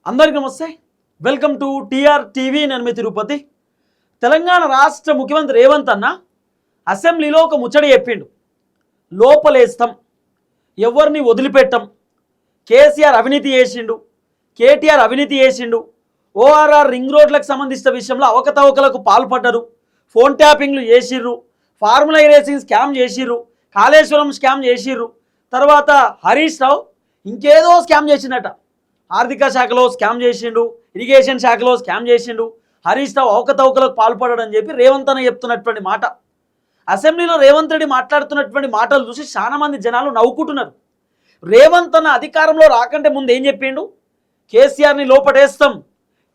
అందరికీ నమస్తే. Welcome to TR TV. నేను మీ తిరుపతి. తెలంగాణ రాష్ట్ర ముఖ్యమంత్రి రేవంత్ అన్న అసెంబ్లీలో ఒక ముచ్చడి చెప్పిండు. లోపలేస్తాం, ఎవరిని వదిలిపెట్టం, కేసీఆర్ అవినీతి చేసిండు, కేటీఆర్ అవినీతి చేసిండు, ఓఆర్ఆర్ రింగ్ రోడ్లకు సంబంధించిన విషయంలో అవకతవకలకు పాల్పడ్డరు, ఫోన్ ట్యాపింగ్లు చేసిర్రు, ఫార్ములా రేసింగ్ స్కామ్ చేసిర్రు, కాళేశ్వరం స్కామ్ చేసిర్రు, తర్వాత హరీష్ రావు ఇంకేదో స్కామ్ చేసిండట. ఆర్థిక శాఖలో స్కామ్ చేసిండు, ఇరిగేషన్ శాఖలో స్కామ్ చేసిండు, హరీష్ రావు అవకతవకలకు పాల్పడని చెప్పి రేవంత్ అన్న చెప్తున్నటువంటి మాట. అసెంబ్లీలో రేవంత్ రెడ్డి మాట్లాడుతున్నటువంటి మాటలు చూసి చాలా మంది జనాలు నవ్వుకుంటున్నారు. రేవంత్ అన్న అధికారంలో రాకంటే ముందు ఏం చెప్పిండు? కేసీఆర్ని లోపడేస్తాం,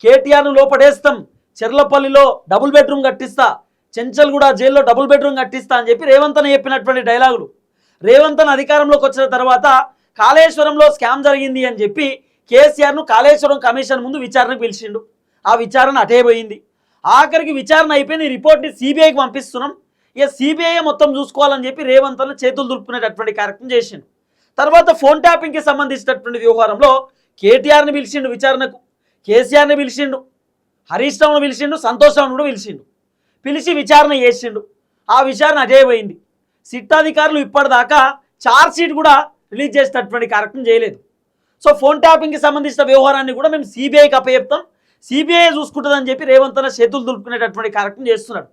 కేటీఆర్ని లోపడేస్తాం, చెర్లపల్లిలో డబుల్ బెడ్రూమ్ కట్టిస్తా, చెంచల్గూడ జైల్లో డబుల్ బెడ్రూమ్ కట్టిస్తా అని చెప్పి రేవంత్ అన్న చెప్పినటువంటి డైలాగులు. రేవంత్ అన్న అధికారంలోకి వచ్చిన తర్వాత కాళేశ్వరంలో స్కామ్ జరిగింది అని చెప్పి కేసీఆర్ను కాళేశ్వరం కమిషన్ ముందు విచారణకు పిలిచిండు. ఆ విచారణ అటే పోయింది. ఆఖరికి విచారణ అయిపోయింది, రిపోర్ట్ని సిబిఐకి పంపిస్తున్నాం, ఇక సిబిఐ మొత్తం చూసుకోవాలని చెప్పి రేవంత్ అన్న చేతులు దులుపుకునేటటువంటి కార్యక్రమం చేసిండు. తర్వాత ఫోన్ ట్యాపింగ్కి సంబంధించినటువంటి వ్యవహారంలో కేటీఆర్ని పిలిచిండు విచారణకు, కేసీఆర్ని పిలిచిండు, హరీష్ రావును పిలిచిండు, సంతోష్ రావును కూడా పిలిచిండు. పిలిచి విచారణ చేసిండు. ఆ విచారణ అటే పోయింది. సిట్ అధికారులు ఇప్పటిదాకా ఛార్జ్ షీట్ కూడా రిలీజ్ చేసేటటువంటి కార్యక్రమం చేయలేదు. సో ఫోన్ ట్యాపింగ్కి సంబంధించిన వ్యవహారాన్ని కూడా మేము సిబిఐకి అప్పచెప్తాం, సిబిఐ చూసుకుంటుందని చెప్పి రేవంత్ అన్న చేతులు దులుపుకునేటటువంటి కార్యక్రమం చేస్తున్నాడు.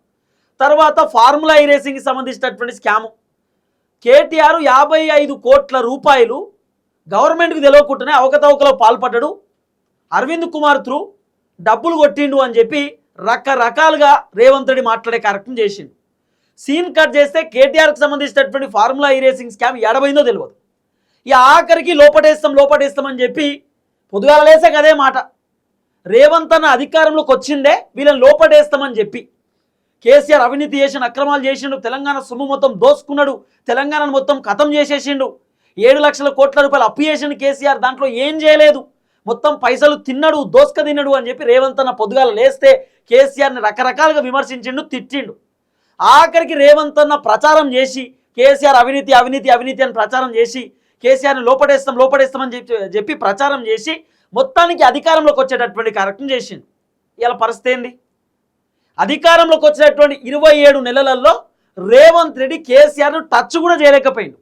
తర్వాత ఫార్ములా రేసింగ్కి సంబంధించినటువంటి స్కాము, కేటీఆర్ 55 కోట్ల రూపాయలు గవర్నమెంట్కి తెలియకుండానే అవకతవకలో పాల్పడ్డాడు, అరవింద్ కుమార్ త్రూ డబ్బులు కొట్టిండు అని చెప్పి రకరకాలుగా రేవంత్ రెడ్డి మాట్లాడే కార్యక్రమం చేసిండు. సీన్ కట్ చేస్తే కేటీఆర్కి సంబంధించినటువంటి ఫార్ములా రేసింగ్ స్కామ్ ఎడబోయిందో తెలియదు. ఈ ఆఖరికి లోపటేస్తామని చెప్పి పొద్దుగాల లేసే కదే మాట. రేవంత్ అన్న అధికారంలోకి వచ్చిందే వీళ్ళని లోపటేస్తామని చెప్పి. కేసీఆర్ అవినీతి చేసిన అక్రమాలు చేసిండు, తెలంగాణ సొమ్ము మొత్తం దోసుకున్నాడు, తెలంగాణను మొత్తం ఖతం చేసేసిండు, 7 లక్షల కోట్ల రూపాయలు అప్పు చేసిండు కేసీఆర్, దాంట్లో ఏం చేయలేదు, మొత్తం పైసలు తిన్నాడు, దోసుక తిన్నాడు అని చెప్పి రేవంత్ అన్న పొద్దుగాల లేస్తే కేసీఆర్ని రకరకాలుగా విమర్శించిండు, తిట్టిండు. ఆఖరికి రేవంత్ అన్న ప్రచారం చేసి కేసీఆర్ అవినీతి అవినీతి అవినీతి అని ప్రచారం చేసి కేసీఆర్ని లోపడేస్తామని చెప్పి ప్రచారం చేసి మొత్తానికి అధికారంలోకి వచ్చేటటువంటి కార్యక్రమం చేసింది. ఇలా పరిస్థితి ఏంది? అధికారంలోకి వచ్చినటువంటి 27 నెలలలో రేవంత్ రెడ్డి కేసీఆర్ను టచ్ కూడా చేయలేకపోయిండు.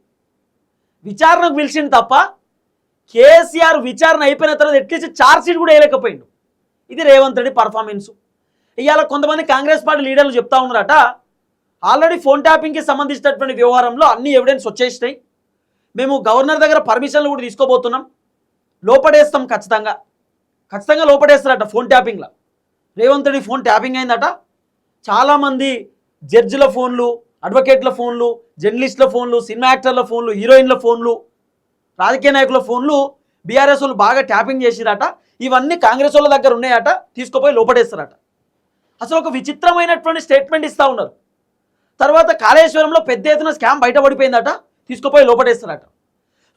విచారణకు పిలిచింది తప్ప కేసీఆర్ విచారణ అయిపోయిన తర్వాత ఎట్లీస్ట్ ఛార్జ్ షీట్ కూడా వేయలేకపోయిండు. ఇది రేవంత్ రెడ్డి పర్ఫార్మెన్సు. ఇవాళ కొంతమంది కాంగ్రెస్ పార్టీ లీడర్లు చెప్తా ఉన్నారట, ఆల్రెడీ ఫోన్ ట్యాపింగ్కి సంబంధించినటువంటి వ్యవహారంలో అన్ని ఎవిడెన్స్ వచ్చేసినాయి, మేము గవర్నర్ దగ్గర పర్మిషన్లు కూడా తీసుకోబోతున్నాం, లోపడేస్తాం, ఖచ్చితంగా లోపడేస్తారట ఫోన్ ట్యాపింగ్లో. రేవంత్ రెడ్డి ఫోన్ ట్యాపింగ్ అయిందట. చాలామంది జడ్జిల ఫోన్లు, అడ్వకేట్ల ఫోన్లు, జర్నలిస్టుల ఫోన్లు, సినిమా యాక్టర్ల ఫోన్లు, హీరోయిన్ల ఫోన్లు, రాజకీయ నాయకుల ఫోన్లు బీఆర్ఎస్ వాళ్ళు బాగా ట్యాపింగ్ చేసిరట. ఇవన్నీ కాంగ్రెస్ వాళ్ళ దగ్గర ఉన్నాయట, తీసుకుపోయి లోపడేస్తారట. అసలు ఒక విచిత్రమైనటువంటి స్టేట్మెంట్ ఇస్తూ ఉన్నారు. తర్వాత కాళేశ్వరంలో పెద్ద ఎత్తున స్కామ్ బయటపడిపోయిందట, తీసుకుపోయి లోపడేస్తారట.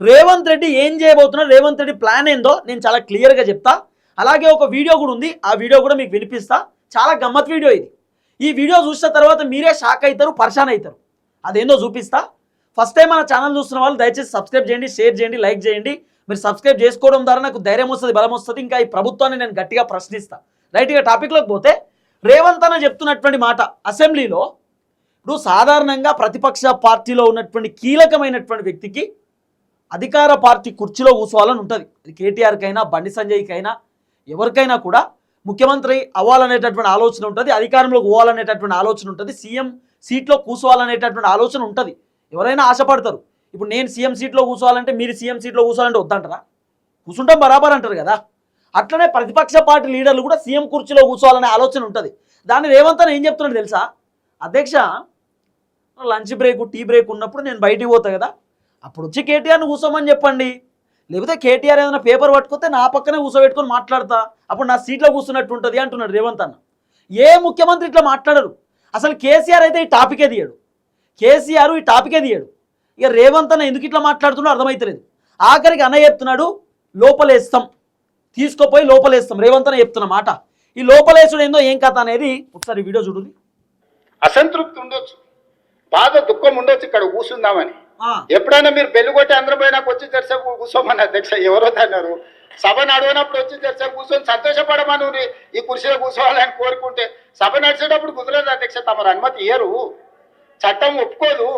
రేవంత్ రెడ్డి ఏం చేయబోతున్నారు, రేవంత్ రెడ్డి ప్లాన్ ఏందో నేను చాలా క్లియర్గా చెప్తా. అలాగే ఒక వీడియో కూడా ఉంది, ఆ వీడియో కూడా మీకు వినిపిస్తా. చాలా గమ్మత్ వీడియో ఇది. ఈ వీడియో చూసిన తర్వాత మీరే షాక్ అవుతారు, పరేషాన్ అవుతారు. అదేందో చూపిస్తా. ఫస్ట్ టైం మన ఛానల్ చూస్తున్న వాళ్ళు దయచేసి సబ్స్క్రైబ్ చేయండి, షేర్ చేయండి, లైక్ చేయండి. మీరు సబ్స్క్రైబ్ చేసుకోవడం ద్వారా నాకు ధైర్యం వస్తుంది, బలం వస్తుంది. ఇంకా ఈ ప్రభుత్వాన్ని నేను గట్టిగా ప్రశ్నిస్తా. రైట్గా టాపిక్లోకి పోతే, రేవంత్ అన్న చెప్తున్నటువంటి మాట అసెంబ్లీలో, ఇప్పుడు సాధారణంగా ప్రతిపక్ష పార్టీలో ఉన్నటువంటి కీలకమైనటువంటి వ్యక్తికి అధికార పార్టీ కుర్చీలో కూర్చోవాలని ఉంటుంది. అది కేటీఆర్కైనా బండి సంజయ్కైనా ఎవరికైనా కూడా ముఖ్యమంత్రి అవ్వాలనేటటువంటి ఆలోచన ఉంటుంది, అధికారంలోకి పోవాలనేటటువంటి ఆలోచన ఉంటుంది, సీఎం సీట్లో కూర్చోవాలనేటటువంటి ఆలోచన ఉంటుంది. ఎవరైనా ఆశపడతారు. ఇప్పుడు నేను సీఎం సీట్లో కూర్చోవాలంటే మీరు సీఎం సీట్లో కూర్చోవాలంటే వద్దంటారా? కూర్చుంటాం బరాబర్ అంటారు కదా. అట్లనే ప్రతిపక్ష పార్టీ లీడర్లు కూడా సీఎం కుర్చీలో కూర్చోవాలనే ఆలోచన ఉంటుంది. దాన్ని రేవంత్ అన్న ఏం చెప్తున్నాడు తెలుసా? అధ్యక్ష, లంచ్ బ్రేక్, టీ బ్రేక్ ఉన్నప్పుడు నేను బయటికి పోతా కదా, అప్పుడు వచ్చి కేటీఆర్ని కూర్చోమని చెప్పండి. లేకపోతే కేటీఆర్ ఏదైనా పేపర్ పట్టుకొస్తే నా పక్కనే కూర్చోబెట్టుకొని మాట్లాడతా, అప్పుడు నా సీట్లో కూర్చున్నట్టు ఉంటుంది అంటున్నాడు రేవంత్ అన్న. ఏ ముఖ్యమంత్రి ఇట్లా మాట్లాడరు. అసలు కేసీఆర్ అయితే ఈ టాపికే తీయడు, కేసీఆర్ ఈ టాపికే తీయడు. ఇక రేవంత్ అన్న ఎందుకు ఇట్లా మాట్లాడుతున్నాడో అర్థమవుతలేదు. ఆఖరికి అన్న చెప్తున్నాడు లోపలేస్తాం, తీసుకుపోయి లోపలేస్తాం. రేవంత్ అన్న చెప్తున్న మాట. ఈ లోపలేసుడు ఏందో ఏం కథ అనేది ఒకసారి వీడియో చూడండి. అసంతృప్తి ఉండొచ్చు, బాధ దుఃఖం ఉండొచ్చు, ఇక్కడ కూర్చుందామని. ఎప్పుడైనా మీరు బెల్లు కొట్టి అందరం పోయి నాకు వచ్చి తెరిసే కూర్చోమని అధ్యక్ష ఎవరో అన్నారు. సభ నడవనప్పుడు వచ్చి చర్చ కూర్చొని సంతోషపడమా నువ్వు ఈ కుర్చీలో కూర్చోవాలని కోరుకుంటే సభ నడిచేటప్పుడు కుదరదు అధ్యక్ష, తమరు అనుమతి ఇయ్యరు, చట్టం ఒప్పుకోదు.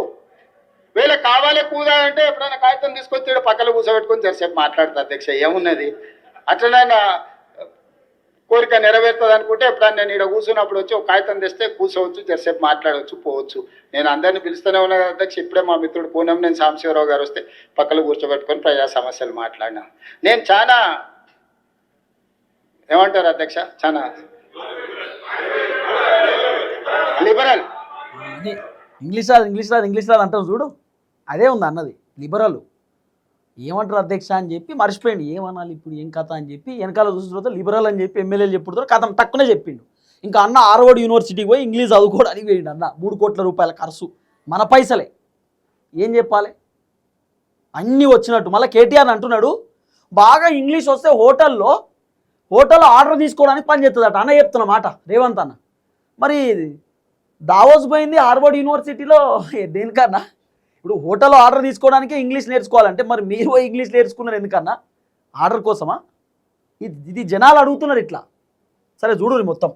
వీళ్ళ కావాలి కూదా అంటే ఎప్పుడైనా కాగితం తీసుకొచ్చి పక్కన కూర్చోబెట్టుకొని చర్చసేపు మాట్లాడుతుంది అధ్యక్ష, ఏమున్నది అట్లనైనా కోరిక నెరవేరుతుంది అనుకుంటే ఎప్పుడైనా నేను ఇక్కడ కూర్చున్నప్పుడు వచ్చి ఒక కాగితం తెస్తే కూర్చోవచ్చు, చర్చసేపు మాట్లాడవచ్చు, పోవచ్చు. నేను అందరినీ పిలుస్తూనే ఉన్నా అధ్యక్ష. ఇప్పుడే మా మిత్రుడు పూనం నేను సాంబశివరావు గారు వస్తే పక్కన కూర్చోబెట్టుకొని ప్రజా సమస్యలు మాట్లాడినా. నేను చాలా ఏమంటారు అధ్యక్ష, చాలా లిబరల్. ఇంగ్లీష్ రాదు అంటారు చూడు, అదే ఉంది అన్నది లిబరల్. ఏమంటారు అధ్యక్ష అని చెప్పి మర్చిపోయింది, ఏమనాలి ఇప్పుడు ఏం కథ అని చెప్పి వెనకాల చూసిన తర్వాత లిబరల్ అని చెప్పి ఎమ్మెల్యేలు చెప్పుడు కథం తక్కువనే చెప్పిండు. ఇంకా అన్న హార్వర్డ్ యూనివర్సిటీకి పోయి ఇంగ్లీష్ చదువుకోవడానికి పోయిండు అన్న. 3 కోట్ల రూపాయల ఖర్చు, మన పైసలే. ఏం చెప్పాలి, అన్నీ వచ్చినట్టు. మళ్ళీ కేటీఆర్ అంటున్నాడు బాగా ఇంగ్లీష్ వస్తే హోటల్లో ఆర్డర్ తీసుకోవడానికి పని చేస్తుందట అన్న చెప్తున్న మాట రేవంత్ అన్న. మరి దావోస్ పోయింది హార్వర్డ్ యూనివర్సిటీలో దేనికన్నా? ఇప్పుడు హోటల్లో ఆర్డర్ తీసుకోవడానికే ఇంగ్లీష్ నేర్చుకోవాలంటే మరి మీరు ఇంగ్లీష్ నేర్చుకున్నారు ఎందుకన్నా? ఆర్డర్ కోసమా? ఇది జనాలు అడుగుతున్నారు ఇట్లా. సరే చూడు మొత్తం.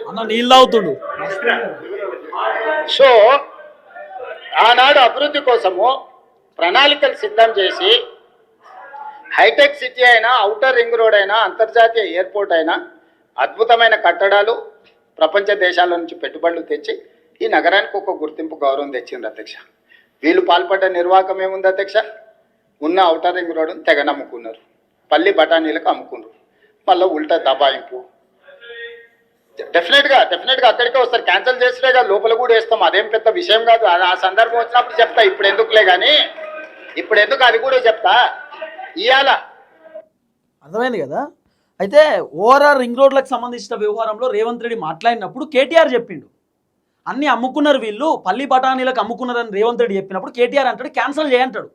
అన్న నీళ్ళు అవుతుండు. సో ఆనాడు అభివృద్ధి కోసము ప్రణాళికలు సిద్ధం చేసి హైటెక్ సిటీ అయినా, ఔటర్ రింగ్ రోడ్ అయినా, అంతర్జాతీయ ఎయిర్పోర్ట్ అయినా, అద్భుతమైన కట్టడాలు ప్రపంచ దేశాల నుంచి పెట్టుబడులు తెచ్చి ఈ నగరానికి ఒక గుర్తింపు గౌరవం తెచ్చింది అధ్యక్ష. వీళ్ళు పాల్పడ్డ నిర్వాహకం ఏముంది అధ్యక్ష? ఉన్న ఔటర్ రింగ్ రోడ్డును తెగ నమ్ముకున్నారు, పల్లి బఠానీలకు అమ్ముకున్నారు, మళ్ళీ ఉల్టా దబాయింపు. డెఫినెట్గా అక్కడికే వస్తారు. క్యాన్సిల్ చేసినాగా లోపల కూడా వేస్తాం, అదేం పెద్ద విషయం కాదు. ఆ సందర్భం వచ్చినప్పుడు చెప్తా, ఇప్పుడు ఎందుకులే కానీ, ఇప్పుడు ఎందుకు అది కూడా చెప్తా ఇవాళ. అర్థమైంది కదా? అయితే ఓఆర్ఆర్ రింగ్ రోడ్లకు సంబంధించిన వ్యవహారంలో రేవంత్ రెడ్డి మాట్లాడినప్పుడు కేటీఆర్ చెప్పిండు అన్నీ అమ్ముకున్నారు వీళ్ళు, పల్లి బఠానీలకు అమ్ముకున్నారని రేవంత్ రెడ్డి చెప్పినప్పుడు కేటీఆర్ అంటాడు క్యాన్సిల్ చేయంటాడు.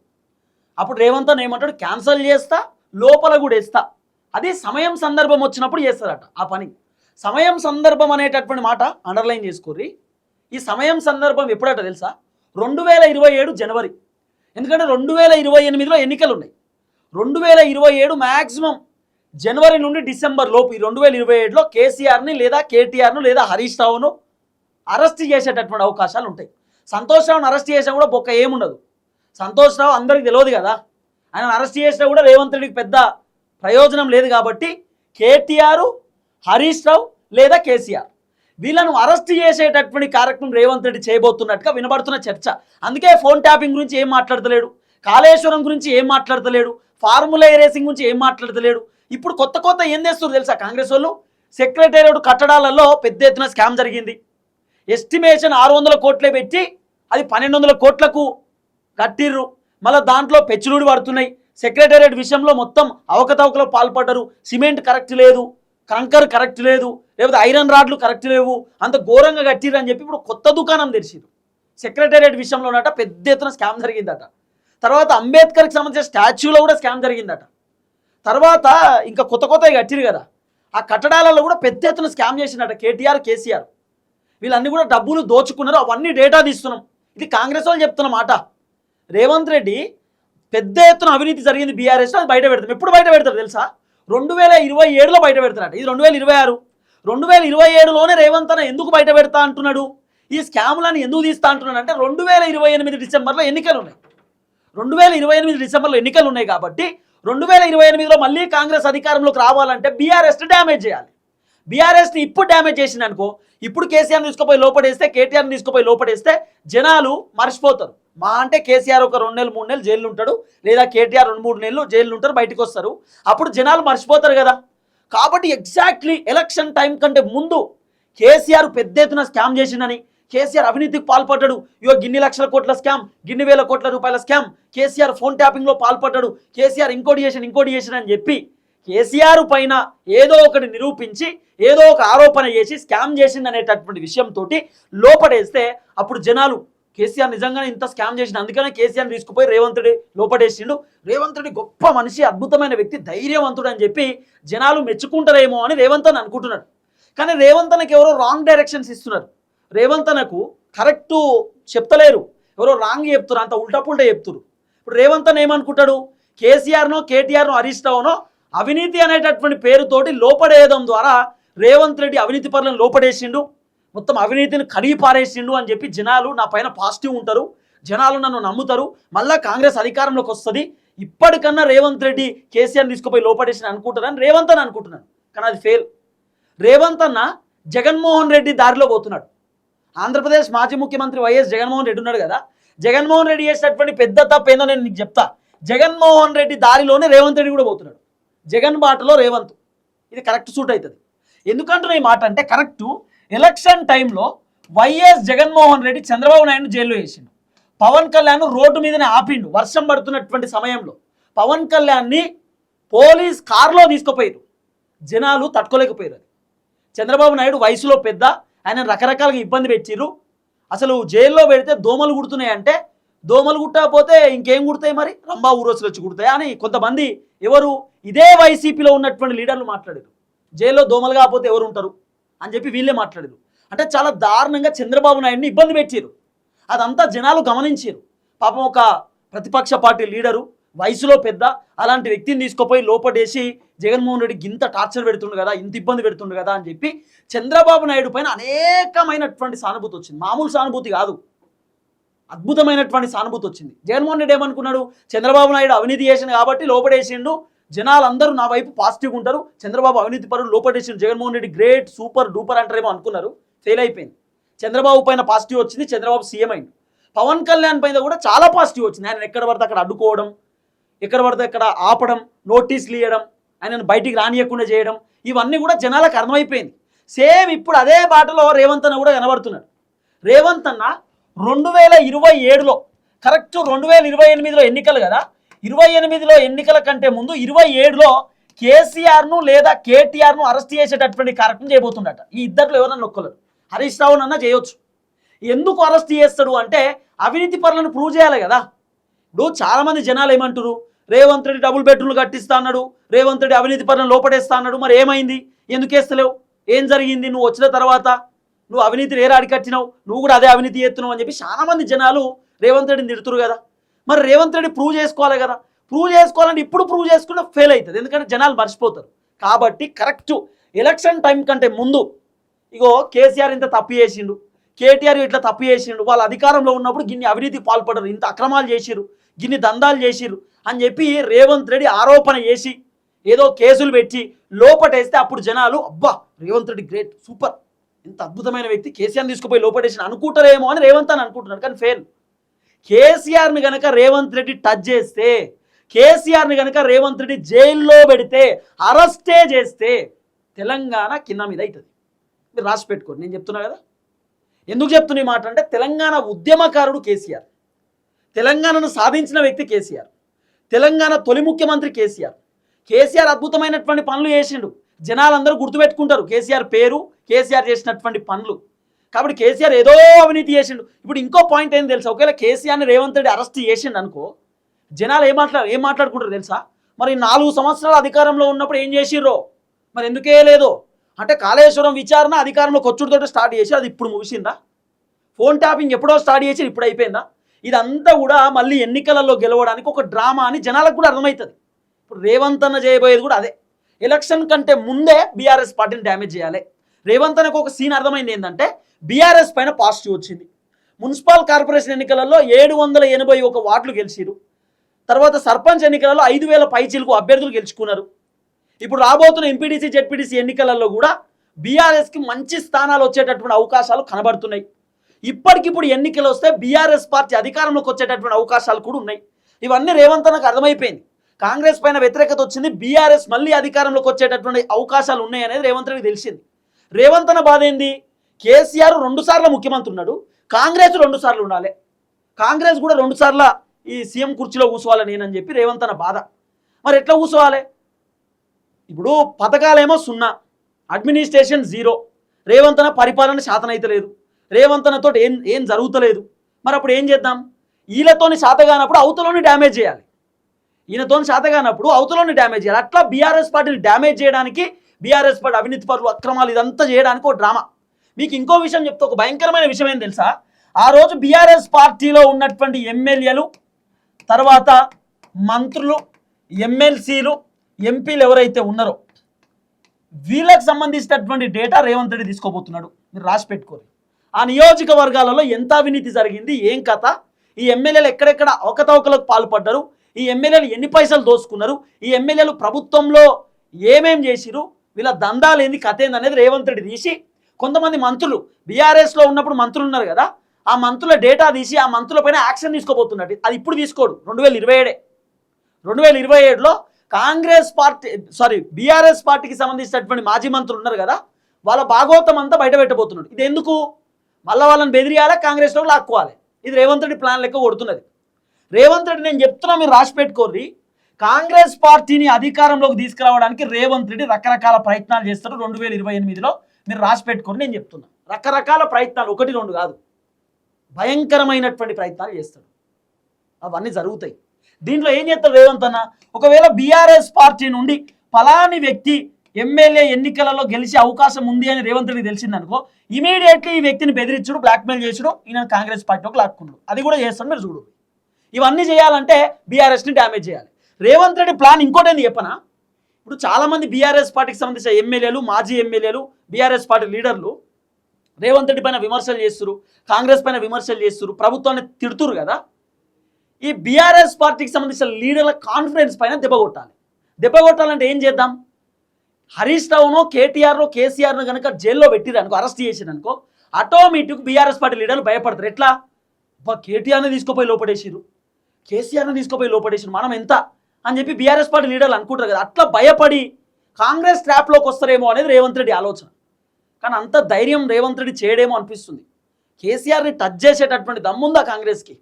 అప్పుడు రేవంత్ అని ఏమంటాడు, క్యాన్సిల్ చేస్తా, లోపల కూడా వేస్తా. అది సమయం సందర్భం వచ్చినప్పుడు చేస్తారట ఆ పని. సమయం సందర్భం అనేటటువంటి మాట అండర్లైన్ చేసుకోర్రి. ఈ సమయం సందర్భం ఎప్పుడట తెలుసా? 2027 జనవరి. ఎందుకంటే 2028లో ఎన్నికలు ఉన్నాయి. 2027 మ్యాక్సిమం జనవరి నుండి డిసెంబర్ లోపు ఈ 2027లో కేసీఆర్ని లేదా కేటీఆర్ను లేదా హరీష్ రావును అరెస్ట్ చేసేటటువంటి అవకాశాలు ఉంటాయి. సంతోష్ రావును అరెస్ట్ చేసినా కూడా బొక్క ఏముండదు. సంతోష్ రావు అందరికి తెలియదు కదా, ఆయన అరెస్ట్ చేసినా కూడా రేవంత్ రెడ్డికి పెద్ద ప్రయోజనం లేదు. కాబట్టి కేటీఆర్, హరీష్ రావు లేదా కేసీఆర్ వీళ్ళను అరెస్ట్ చేసేటటువంటి కార్యక్రమం రేవంత్ రెడ్డి చేయబోతున్నట్టుగా వినబడుతున్న చర్చ. అందుకే ఫోన్ ట్యాపింగ్ గురించి ఏం మాట్లాడతలేడు, కాళేశ్వరం గురించి ఏం మాట్లాడతలేడు, ఫార్ములా రేసింగ్ గురించి ఏం మాట్లాడతలేడు. ఇప్పుడు కొత్త ఏం చేస్తారు తెలుసా కాంగ్రెస్ వాళ్ళు? సెక్రటేరియట్ కట్టడాలలో పెద్ద ఎత్తున స్కామ్ జరిగింది. ఎస్టిమేషన్ 600 కోట్లే పెట్టి అది 1200 కోట్లకు కట్టిర్రు. మళ్ళీ దాంట్లో పెచ్చులుడి పడుతున్నాయి. సెక్రటేరియట్ విషయంలో మొత్తం అవకతవకలో పాల్పడ్డారు. సిమెంట్ కరెక్ట్ లేదు, కంకర్ కరెక్ట్ లేదు, లేకపోతే ఐరన్ రాడ్లు కరెక్ట్ లేవు, అంత ఘోరంగా కట్టిర్రు అని చెప్పి ఇప్పుడు కొత్త దుకాణం తెరిచిరు. సెక్రటేరియట్ విషయంలోనట పెద్ద ఎత్తున స్కామ్ జరిగిందట. తర్వాత అంబేద్కర్కి సంబంధించిన స్టాచ్యూలో కూడా స్కామ్ జరిగిందట. తర్వాత ఇంకా కొత్తవి కట్టిరు కదా, ఆ కట్టడాలలో కూడా పెద్ద ఎత్తున స్కామ్ చేసినట్ట కేటీఆర్, కేసీఆర్ వీళ్ళన్నీ కూడా డబ్బులు దోచుకున్నారు. అవన్నీ డేటా తీస్తున్నాం. ఇది కాంగ్రెస్ వాళ్ళు చెప్తున్న మాట. రేవంత్ రెడ్డి పెద్ద ఎత్తున అవినీతి జరిగింది బీఆర్ఎస్లో, అది బయట పెడతాం. ఎప్పుడు బయట పెడతారు తెలుసా? 2027లో బయట పెడతారట. ఇది 2026. 2027లోనే రేవంత్ అన్న ఎందుకు బయట పెడతా అంటున్నాడు, ఈ స్కాములను ఎందుకు తీస్తా అంటున్నాడు అంటే 2028 డిసెంబర్లో ఎన్నికలు ఉన్నాయి. 2028 డిసెంబర్లో ఎన్నికలు ఉన్నాయి కాబట్టి 2028లో మళ్ళీ కాంగ్రెస్ అధికారంలోకి రావాలంటే బీఆర్ఎస్ని డ్యామేజ్ చేయాలి. బీఆర్ఎస్ని ఇప్పుడు డ్యామేజ్ చేసింది అనుకో, ఇప్పుడు కేసీఆర్ని తీసుకుపోయి లోపడేస్తే, కేటీఆర్ని తీసుకుపోయి లోపడేస్తే జనాలు మర్చిపోతారు. మా అంటే కేసీఆర్ ఒక 2 నెలలు 3 నెలలు జైలు ఉంటాడు, లేదా కేటీఆర్ 2-3 నెలలు జైలు ఉంటారు, బయటకు వస్తారు. అప్పుడు జనాలు మర్చిపోతారు కదా. కాబట్టి ఎగ్జాక్ట్లీ ఎలక్షన్ టైం కంటే ముందు కేసీఆర్ పెద్ద ఎత్తున స్కామ్ చేసిందని, కేసీఆర్ అవినీతికి పాల్పడ్డాడు, ఇగో గిన్ని లక్షల కోట్ల స్కామ్, గిన్ని వేల కోట్ల రూపాయల స్కామ్, కేసీఆర్ ఫోన్ ట్యాపింగ్లో పాల్పడ్డాడు, కేసీఆర్ ఇంకోటి చేసిన అని చెప్పి కేసీఆర్ పైన ఏదో ఒకటి నిరూపించి ఏదో ఒక ఆరోపణ చేసి స్కామ్ చేసింది అనేటటువంటి విషయంతో లోపడేస్తే అప్పుడు జనాలు కేసీఆర్ నిజంగానే ఇంత స్కామ్ చేసిన, అందుకనే కేసీఆర్ని తీసుకుపోయి రేవంత్ రెడ్డి లోపడేసిండు, రేవంత్ రెడ్డి గొప్ప మనిషి, అద్భుతమైన వ్యక్తి, ధైర్యవంతుడు అని చెప్పి జనాలు మెచ్చుకుంటారేమో అని రేవంత్ అని అనుకుంటున్నాడు. కానీ రేవంత్ అన్నకి ఎవరో రాంగ్ డైరెక్షన్స్ ఇస్తున్నారు. రేవంత్ అన్నకు కరెక్టు చెప్తలేరు, ఎవరో రాంగ్ చెప్తున్నారు, అంత ఉల్టా పుల్టా చెప్తున్నారు. ఇప్పుడు రేవంత్ అన్న ఏమనుకుంటాడు, కేసీఆర్నో కేటీఆర్నో హరీష్ రావునో అవినీతి అనేటటువంటి పేరుతోటి లోపడేయడం ద్వారా రేవంత్ రెడ్డి అవినీతి పరులను లోపడేసిండు, మొత్తం అవినీతిని కడిగి పారేసిండు అని చెప్పి జనాలు నా పైన పాజిటివ్ ఉంటారు, జనాలు నన్ను నమ్ముతారు, మళ్ళా కాంగ్రెస్ అధికారంలోకి వస్తుంది, ఇప్పటికన్నా రేవంత్ రెడ్డి కేసీఆర్ని తీసుకుపోయి లోపడేసిన అనుకుంటారని రేవంత్ అని అనుకుంటున్నాను. కానీ అది ఫెయిల్. రేవంత్ అన్న జగన్మోహన్ రెడ్డి దారిలో పోతున్నాడు. ఆంధ్రప్రదేశ్ మాజీ ముఖ్యమంత్రి వైఎస్ జగన్మోహన్ రెడ్డి ఉన్నాడు కదా, జగన్మోహన్ రెడ్డి చేసినటువంటి పెద్ద తప్పు ఏందో నేను నీకు చెప్తా. జగన్మోహన్ రెడ్డి దారిలోనే రేవంత్ రెడ్డి కూడా పోతున్నాడు, జగన్ బాటలో రేవంత్. ఇది కరెక్ట్ సూట్ అవుతుంది. ఎందుకంటున్నా ఈ మాట అంటే, కరెక్టు ఎలక్షన్ టైంలో వైఎస్ జగన్మోహన్ రెడ్డి చంద్రబాబు నాయుడు జైల్లో వేసిండు, పవన్ కళ్యాణ్ రోడ్డు మీదనే ఆపిండు. వర్షం పడుతున్నటువంటి సమయంలో పవన్ కళ్యాణ్ని పోలీస్ కారులో తీసుకుపోయారు, జనాలు తట్టుకోలేకపోయారు. అది చంద్రబాబు నాయుడు వయసులో పెద్ద, ఆయన రకరకాలుగా ఇబ్బంది పెట్టిర్రు. అసలు జైల్లో పెడితే దోమలు కుడుతున్నాయి అంటే, దోమలు కుట్టకపోతే ఇంకేం కుడతాయి మరి, రంభా ఊరోసులు వచ్చి కుడతాయి అని కొంతమంది ఎవరు ఇదే వైసీపీలో ఉన్నటువంటి లీడర్లు మాట్లాడారు. జైల్లో దోమలు కాకపోతే ఎవరు ఉంటారు అని చెప్పి వీళ్ళే మాట్లాడారు. అంటే చాలా దారుణంగా చంద్రబాబు నాయుడిని ఇబ్బంది పెట్టారు. అదంతా జనాలు గమనించారు. పాపం ఒక ప్రతిపక్ష పార్టీ లీడరు, వయసులో పెద్ద, అలాంటి వ్యక్తిని తీసుకుపోయి లోపడేసి జగన్మోహన్ రెడ్డికి ఇంత టార్చర్ పెడుతుండు కదా, ఇంత ఇబ్బంది పెడుతుండు కదా అని చెప్పి చంద్రబాబు నాయుడు పైన అనేకమైనటువంటి సానుభూతి వచ్చింది. మామూలు సానుభూతి కాదు, అద్భుతమైనటువంటి సానుభూతి వచ్చింది. జగన్మోహన్ రెడ్డి ఏమనుకున్నాడు, చంద్రబాబు నాయుడు అవినీతి చేసిండు కాబట్టి లోపడేసిండు, జనాలందరూ నా వైపు పాజిటివ్గా ఉంటారు, చంద్రబాబు అవినీతి పరులు లోపడేసిండు, Jaganmohan Reddy great super duper అంటారేమో అనుకున్నారు. ఫెయిల్ అయిపోయింది. చంద్రబాబు పైన పాజిటివ్ వచ్చింది, చంద్రబాబు సీఎం అయింది. పవన్ కళ్యాణ్ పైన కూడా చాలా పాజిటివ్ వచ్చింది. ఆయన ఎక్కడ పడితే అక్కడ అడ్డుకోవడం, ఎక్కడ పడితే అక్కడ ఆపడం, నోటీసులు ఇవ్వడం, ఆయనను బయటికి రానియకుండా చేయడం, ఇవన్నీ కూడా జనాలకు అర్థమైపోయింది. సేమ్ ఇప్పుడు అదే బాటలో రేవంత్ అన్న కూడా కనబడుతున్నాడు. రేవంత్ అన్న 2027లో కరెక్ట్ 2028లో ఎన్నికలు కదా, 28లో ఎన్నికల కంటే ముందు 27లో కేసీఆర్ను లేదా కేటీఆర్ను అరెస్ట్ చేసేటటువంటి కార్యక్రమం చేయబోతుండట. ఈ ఇద్దరిలో ఎవరన్నా ఒక్కరు, హరీష్ రావునన్నా చేయొచ్చు. ఎందుకు అరెస్ట్ చేస్తాడు అంటే, అవినీతి పరులను ప్రూవ్ చేయాలి కదా. ఇప్పుడు చాలామంది జనాలు ఏమంటారు, రేవంత్ రెడ్డి డబుల్ బెడ్రూమ్లు కట్టిస్తా అన్నాడు, రేవంత్ రెడ్డి అవినీతి పరులను లోపడేస్తా అన్నాడు, మరి ఏమైంది, ఎందుకు వేస్తలేవు, ఏం జరిగింది, నువ్వు వచ్చిన తర్వాత నువ్వు అవినీతి రేరాడి కట్టినావు, నువ్వు కూడా అదే అవినీతి చేస్తున్నావు అని చెప్పి చాలామంది జనాలు రేవంత్ రెడ్డిని తిడుతురు కదా. మరి రేవంత్ రెడ్డి ప్రూవ్ చేసుకోవాలి కదా, ప్రూవ్ చేసుకోవాలంటే ఇప్పుడు ప్రూవ్ చేసుకుంటే ఫెయిల్ అవుతుంది, ఎందుకంటే జనాలు మర్చిపోతారు. కాబట్టి కరెక్ట్ ఎలక్షన్ టైం కంటే ముందు, ఇగో కేసీఆర్ ఇంత తప్పు చేసిండు, కేటీఆర్ ఇట్లా తప్పు చేసిండు, వాళ్ళు అధికారంలో ఉన్నప్పుడు గిన్ని అవినీతి పాల్పడరు, ఇంత అక్రమాలు చేసిరు, గిన్ని దందాలు చేసిరు అని చెప్పి రేవంత్ రెడ్డి ఆరోపణ చేసి ఏదో కేసులు పెట్టి లోపటేస్తే అప్పుడు జనాలు అబ్బా రేవంత్ రెడ్డి గ్రేట్ సూపర్, ఇంత అద్భుతమైన వ్యక్తి, కేసీఆర్ని తీసుకుపోయి లోపటేసి అనుకుంటారేమో అని రేవంత్ అని అనుకుంటున్నాడు. కానీ ఫెయిల్. కేసీఆర్ని కనుక రేవంత్ రెడ్డి టచ్ చేస్తే, కేసీఆర్ని కనుక రేవంత్ రెడ్డి జైల్లో పెడితే, అరెస్టే చేస్తే తెలంగాణ కింద మీద అవుతుంది. మీరు రాసి పెట్టుకోండి, నేను చెప్తున్నా కదా. ఎందుకు చెప్తున్నా ఈ మాట అంటే, తెలంగాణ ఉద్యమకారుడు కేసీఆర్, తెలంగాణను సాధించిన వ్యక్తి కేసీఆర్, తెలంగాణ తొలి ముఖ్యమంత్రి కేసీఆర్. కేసీఆర్ అద్భుతమైనటువంటి పనులు చేసిండు, జనాలందరూ గుర్తుపెట్టుకుంటారు కేసీఆర్ పేరు, కేసీఆర్ చేసినటువంటి పనులు. కాబట్టి కేసీఆర్ ఏదో అవినీతి చేసిండు. ఇప్పుడు ఇంకో పాయింట్ ఏంది తెలుసా, ఒకవేళ కేసీఆర్ని రేవంత్ రెడ్డి అరెస్ట్ చేసిండు అనుకో, జనాలు ఏం మాట్లాడుకుంటారు తెలుసా, మరి 4 సంవత్సరాల అధికారంలో ఉన్నప్పుడు ఏం చేసిర్రో, మరి ఎందుకే లేదో అంటే, కాళేశ్వరం విచారణ అధికారంలోకి వచ్చుడుతో స్టార్ట్ చేసి అది ఇప్పుడు ముగిసిందా, ఫోన్ ట్యాపింగ్ ఎప్పుడో స్టార్ట్ చేసి ఇప్పుడు అయిపోయిందా, ఇదంతా కూడా మళ్ళీ ఎన్నికలలో గెలవడానికి ఒక డ్రామా అని జనాలకు కూడా అర్థమవుతుంది. ఇప్పుడు రేవంత్ అన్న చేయబోయేది కూడా అదే, ఎలక్షన్ కంటే ముందే బీఆర్ఎస్ పార్టీని డ్యామేజ్ చేయాలి. రేవంత్ అన్నకు ఒక సీన్ అర్థమైంది ఏంటంటే, బీఆర్ఎస్ పైన పాజిటివ్ వచ్చింది. మున్సిపల్ కార్పొరేషన్ ఎన్నికలలో 781 వార్డులు గెలిచిరు, తర్వాత సర్పంచ్ ఎన్నికలలో 5000 పైచీలకు అభ్యర్థులు గెలుచుకున్నారు. ఇప్పుడు రాబోతున్న ఎంపీటీసీ జెడ్పీటీసీ ఎన్నికలలో కూడా బీఆర్ఎస్కి మంచి స్థానాలు వచ్చేటటువంటి అవకాశాలు కనబడుతున్నాయి. ఇప్పటికిప్పుడు ఎన్నికలు వస్తే బీఆర్ఎస్ పార్టీ అధికారంలోకి వచ్చేటటువంటి అవకాశాలు కూడా ఉన్నాయి. ఇవన్నీ రేవంత్ అన్నకు అర్థమైపోయింది. కాంగ్రెస్ పైన వ్యతిరేకత వచ్చింది, బీఆర్ఎస్ మళ్ళీ అధికారంలోకి వచ్చేటటువంటి అవకాశాలు ఉన్నాయి అనేది రేవంత్ రెడ్డికి తెలిసింది. రేవంత్ అన్న బాధ ఏంది, కేసీఆర్ 2 సార్లు ముఖ్యమంత్రి ఉన్నాడు, కాంగ్రెస్ 2 సార్లు ఉండాలి, కాంగ్రెస్ కూడా 2 సార్లు ఈ సీఎం కుర్చీలో కూర్చోవాలి నేనని చెప్పి రేవంత్ అన్న బాధ. మరి ఎట్లా కూర్చోవాలి, ఇప్పుడు పథకాలేమో 0, అడ్మినిస్ట్రేషన్ 0, రేవంత్ అన్న పరిపాలన శాతనైతలేదు, రేవంత్ అన్నతో ఏం జరుగుతలేదు. మరి అప్పుడు ఏం చేద్దాం, వీళ్ళతోని శాతగానప్పుడు అవతలోని డ్యామేజ్ చేయాలి, ఈయనతోని శాతగానప్పుడు అవతలోని డ్యామేజ్ చేయాలి. అట్లా బీఆర్ఎస్ పార్టీని డ్యామేజ్ చేయడానికి, బీఆర్ఎస్ పార్టీ అవినీతి పరులు అక్రమాలు ఇదంతా చేయడానికి ఒక డ్రామా. మీకు ఇంకో విషయం చెప్తే, ఒక భయంకరమైన విషయం ఏం తెలుసా, ఆ రోజు బీఆర్ఎస్ పార్టీలో ఉన్నటువంటి ఎమ్మెల్యేలు, తర్వాత మంత్రులు, ఎమ్మెల్సీలు, ఎంపీలు ఎవరైతే ఉన్నారో వీళ్ళకి సంబంధించినటువంటి డేటా రేవంత్ రెడ్డి తీసుకోబోతున్నాడు. మీరు రాసి పెట్టుకోరు. ఆ నియోజకవర్గాలలో ఎంత అవినీతి జరిగింది, ఏం కథ, ఈ ఎమ్మెల్యేలు ఎక్కడెక్కడ అవకతవకలకు పాల్పడ్డారు, ఈ ఎమ్మెల్యేలు ఎన్ని పైసలు దోసుకున్నారు, ఈ ఎమ్మెల్యేలు ప్రభుత్వంలో ఏమేం చేసిరు, వీళ్ళ దందాలు ఏంది, కథ ఏంది అనేది రేవంత్ రెడ్డి తీసి కొంతమంది మంత్రులు బీఆర్ఎస్లో ఉన్నప్పుడు మంత్రులు ఉన్నారు కదా, ఆ మంత్రుల డేటా తీసి ఆ మంత్రుల పైన యాక్షన్ తీసుకోబోతున్నాడు. అది ఇప్పుడు తీసుకోడు, 2027లో కాంగ్రెస్ పార్టీ బీఆర్ఎస్ పార్టీకి సంబంధించినటువంటి మాజీ మంత్రులు ఉన్నారు కదా, వాళ్ళ భాగోతం అంతా బయట పెట్టబోతున్నాడు. ఇది ఎందుకు? మళ్ళీ వాళ్ళని బెదిరియాలా, కాంగ్రెస్లో లాక్కోవాలి. ఇది రేవంత్ రెడ్డి ప్లాన్ లెక్క కొడుతున్నది. రేవంత్ రెడ్డి నేను చెప్తున్నా, మీరు రాసి పెట్టుకోర్రి, కాంగ్రెస్ పార్టీని అధికారంలోకి తీసుకురావడానికి రేవంత్ రెడ్డి రకరకాల ప్రయత్నాలు చేస్తారు 2028లో. మీరు రాసి పెట్టుకోండి, నేను చెప్తున్నా. రకరకాల ప్రయత్నాలు, 1-2 కాదు, భయంకరమైనటువంటి ప్రయత్నాలు చేస్తాడు. అవన్నీ జరుగుతాయి. దీంట్లో ఏం చేస్తాడు రేవంత్ అన్న? ఒకవేళ బీఆర్ఎస్ పార్టీ నుండి ఫలాని వ్యక్తి ఎమ్మెల్యే ఎన్నికలలో గెలిచే అవకాశం ఉంది అని రేవంత్ రెడ్డి తెలిసిందనుకో, ఇమీడియట్లీ ఈ వ్యక్తిని బెదిరించుడు, బ్లాక్మెయిల్ చేసుడు, ఈయన కాంగ్రెస్ పార్టీలోకి లాక్కున్నాడు. అది కూడా చేస్తాడు, మీరు చూడు. ఇవన్నీ చేయాలంటే బీఆర్ఎస్ని డ్యామేజ్ చేయాలి. రేవంత్ రెడ్డి ప్లాన్ ఇంకోటేంది చెప్పనా? ఇప్పుడు చాలామంది బీఆర్ఎస్ పార్టీకి సంబంధించిన ఎమ్మెల్యేలు, మాజీ ఎమ్మెల్యేలు, బీఆర్ఎస్ పార్టీ లీడర్లు రేవంత్ రెడ్డి పైన విమర్శలు చేస్తున్నారు, కాంగ్రెస్ పైన విమర్శలు చేస్తున్నారు, ప్రభుత్వాన్ని తిడుతురు కదా. ఈ బీఆర్ఎస్ పార్టీకి సంబంధించిన లీడర్ల కాన్ఫిడెన్స్ పైన దెబ్బ కొట్టాలంటే ఏం చేద్దాం? హరీష్ రావునో, కేటీఆర్నో, కేసీఆర్ను కనుక జైల్లో పెట్టిరనుకో, అరెస్ట్ చేసిరనుకో, ఆటోమేటిక్ బీఆర్ఎస్ పార్టీ లీడర్లు భయపడతారు. ఎట్లా? కేటీఆర్ని తీసుకుపోయి లోపడేసిరు, కేసీఆర్ని తీసుకుపోయి లోపడేసిరు, మనం ఎంత అని చెప్పి బీఆర్ఎస్ పార్టీ లీడర్లు అనుకుంటారు కదా. అట్లా భయపడి కాంగ్రెస్ ట్రాప్లోకి వస్తారేమో అనేది రేవంత్ రెడ్డి ఆలోచన. కానీ అంత ధైర్యం రేవంత్ రెడ్డి చేయడేమో అనిపిస్తుంది. కేసీఆర్ని టచ్ చేసేటటువంటి దమ్ముందా కాంగ్రెస్కి?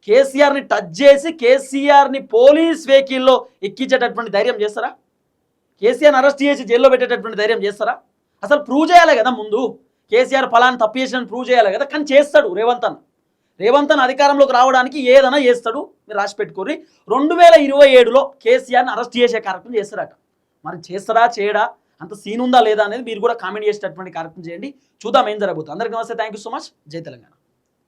కేసీఆర్ని టచ్ చేసి కేసీఆర్ని పోలీస్ వెహికల్లో ఎక్కించేటటువంటి ధైర్యం చేస్తారా? కేసీఆర్ని అరెస్ట్ చేసి జైల్లో పెట్టేటటువంటి ధైర్యం చేస్తారా? అసలు ప్రూవ్ చేయాలి కదా ముందు. కేసీఆర్ ఫలాన్ని తప్పు చేసిన ప్రూవ్ చేయాలి కదా. కానీ చేస్తాడు రేవంత్ అన్న అధికారంలోకి రావడానికి ఏదైనా చేస్తాడు. మీరు రాసి పెట్టుకోర్రి. 2027లో కేసీఆర్ని అరెస్ట్ చేసే కార్యక్రమం చేస్తారట. మరి చేస్తారా, చేయడా, అంత సీన్ ఉందా లేదా అనేది మీరు కూడా కామెంట్ చేసేటటువంటి కార్యక్రమం చేయండి. చూద్దాం ఏం జరగబోతుంది. అందరికీ నమస్తే, థ్యాంక్ యూ సో మచ్. జై తెలంగాణ.